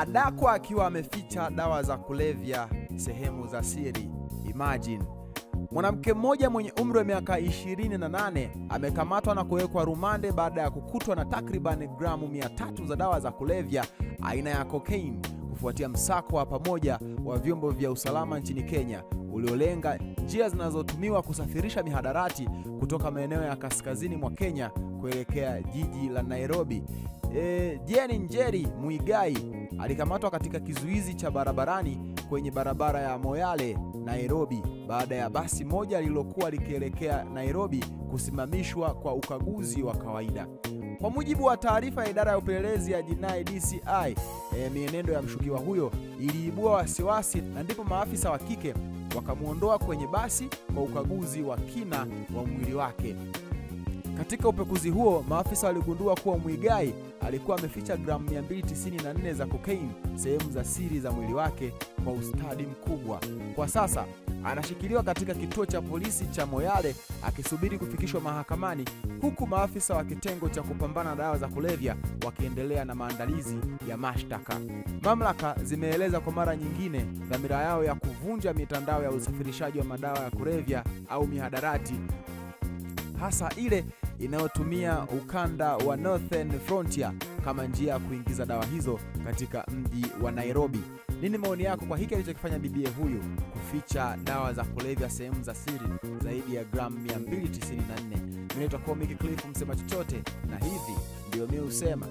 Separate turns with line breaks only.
adakwa akiwa ameficha dawa za kulevya sehemu za siri. Imagine. Mwanamke mmoja mwenye umri wa miaka 28 amekamatwa na kuwekwa rumande baada ya kukutwa na takriban gramu 300 za dawa za kulevya aina ya cocaine kufuatia msako wa pamoja wa vyombo vya usalama nchini Kenya uliolenga njia zinazotumiwa kusafirisha mihadarati kutoka maeneo ya kaskazini mwa Kenya kuelekea jiji la Nairobi. Jane Njeri Muigai alikamatwa katika kizuizi cha barabarani kwenye barabara ya Moyale, Nairobi, baada ya basi moja lililokuwa likielekea Nairobi kusimamishwa kwa ukaguzi wa kawaida. Kwa mujibu wa taarifa ya idara ya upelelezi ya jinai DCI, mienendo ya mshukiwa huyo iliibua wasiwasi na ndipo maafisa wa kike wakamuondoa kwenye basi kwa ukaguzi wa kina wa mwili wake. Katika upekuzi huo, maafisa waligundua kuwa Muigai alikuwa ameficha gramu 294 za cocaine sehemu za siri za mwili wake kwa ustadi mkubwa. Kwa sasa anashikiliwa katika kituo cha polisi cha Moyale akisubiri kufikishwa mahakamani, huku maafisa wa kitengo cha kupambana na dawa za kulevya wakiendelea na maandalizi ya mashtaka. Mamlaka zimeeleza kwa mara nyingine dhamira yao ya kuvunja mitandao ya usafirishaji wa madawa ya kulevya au mihadarati, hasa ile inayotumia ukanda wa Northern Frontier kama njia ya kuingiza dawa hizo katika mji wa Nairobi. Nini maoni yako kwa hiki alichokifanya bibie huyu kuficha dawa za kulevya sehemu za siri zaidi ya gramu 294? Mimi naitwa Comic Cliff, msema chochote, na hivi ndio mimi husema.